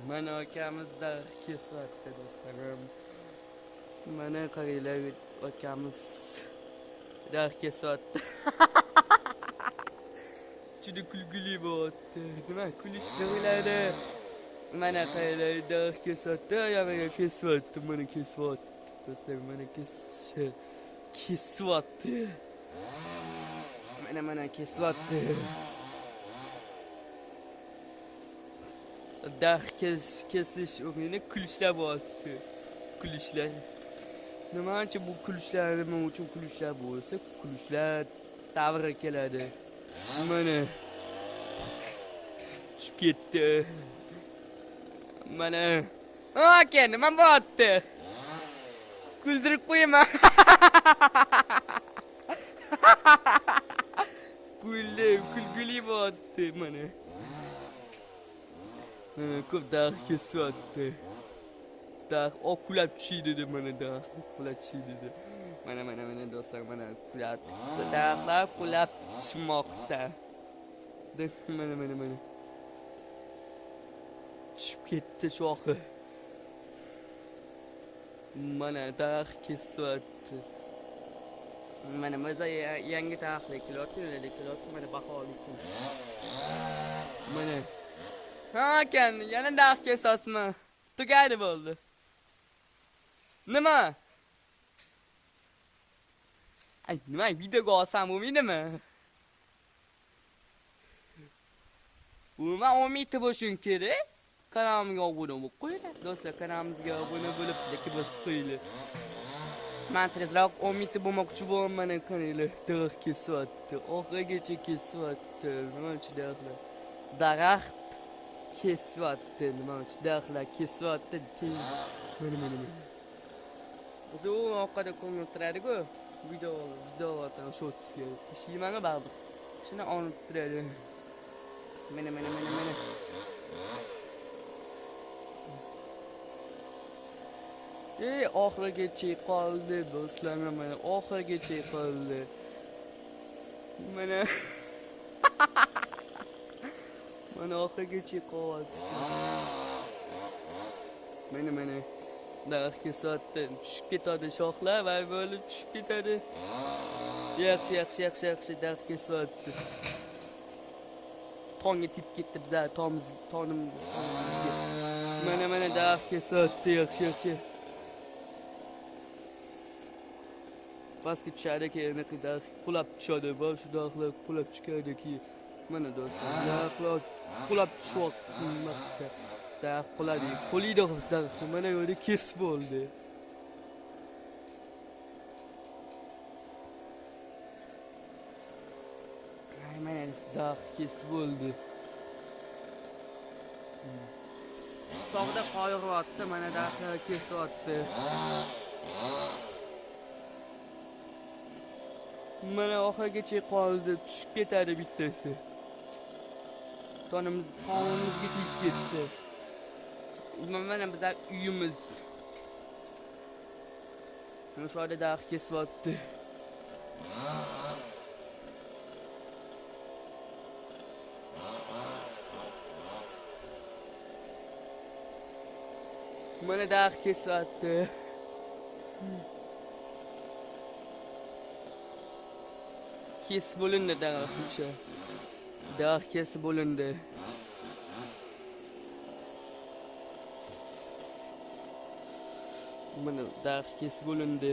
Mana akamizda kesyapti do'stlarim. Mana qaranglar akamiz daraxt kesyapti. Juda kulgili bo'lyapti. Nima kulish o'yladi. Mana qaranglar daraxt kesyapti, yana kesyapti, mana kesyapti. Do'stlarim mana kesyapti. Mana kesyapti. Daraxt kesish o'rnini kulishlar bo'lyapti. Kulishlar. Nimachi bu kulishlar, nima uchun kulishlar bo'lsa, kulishlar davri keladi. Mana tushib ketdi. Mana aka nima bo'lyapti? Kuldirib qo'yaman. Kulguli bo'lyapti mana. Ko'p daraxt kesyapti. Daraxt oqulab tushiydi mana daraxt oqulab tushiydi. Mana do'stlar mana qulab daraxtlar qulab tushmoqda. Mana. Tushib ketdi shoxi. Mana daraxt kesyapti. Mana yangi daraxtlar kelyapti, mana bahorli kun. Mana ha ekan, yana daraxt kesasizmi? Tugaydi bo'ldi. Nima? Ay, nima videoga olsam bo'lmaydimi? Umuman 10 bo'lishing kerak. Kanalimga obuna bo'lib qo'yinglar. Do'stlar, kanalimizga obuna bo'lib, like bosib qo'yinglar. Men tezroq 10 bo'lmoqchi bo'laman, qaranglar. Daraxt kesyapti. Oxirigacha kesyapti. Nima uchun daraxtlar? Daraxt kesyapti. Nima uchun daraxtlar kesyapti? Mana. O'zi u orqada ko'rinib turadi-ku. Video atar shortsga. Ishimanga baribir. Shuni olib turadi. Mana. Oxirigacha qoldi do'stlarim, mana oxirigacha qoldi. Mana oxirigacha qoldi. Mana daraxt kesyapti, tushib ketadi shoxlar va bo'lib tushib ketadi. Yaxshi daraxt kesyapti. Tonga tip ketdi bizlar tonim. Mana daraxt kesyapti, yaxshi. Pastga tushadiki, daraxt qulab tushadi, shu daraxtlar qulab tushadiki. Mana do'stlar, daraxtlar qulab tushyapti. Daraxt quladi. Qo'lida daraxt mana yo'lda kesib bo'ldi. Mana daraxt kesib bo'ldi. Tog'da qor yog'yapti, mana daraxtlar kesyapti. Mana oxirigacha qoldi, tushib ketadi bittasi. Tonimizga tegib ketdi. Mana bizlar uyimiz. Mana shu yerda daraxt kesyapti. Mana daraxt kesyapti. Kesib bo'lindi daraxt o'sha. Daraxt kesib bo'lindi. Mana daraxt kesib bo'lindi.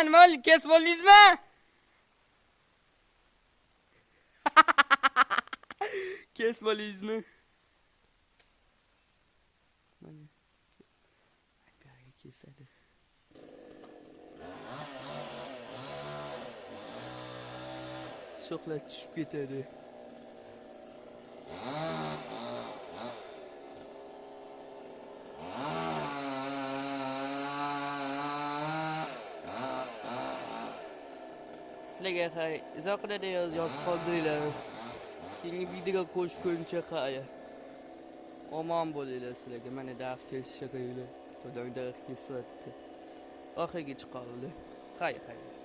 Nima kesib bo'ldingizmi? Kes valizmi? Mana. Ayberga kesadi. Shoxlar tushib ketadi. Sizlarga izohida yozib qoldiringlar. Keyingi videoga qo'shib ko'rincha qaya. Omon bo'linglar sizlarga. Mana daraxt kesishagaylar. Xudoning daraxt kesayapti. Oxirgi chiqavdi. Xayr.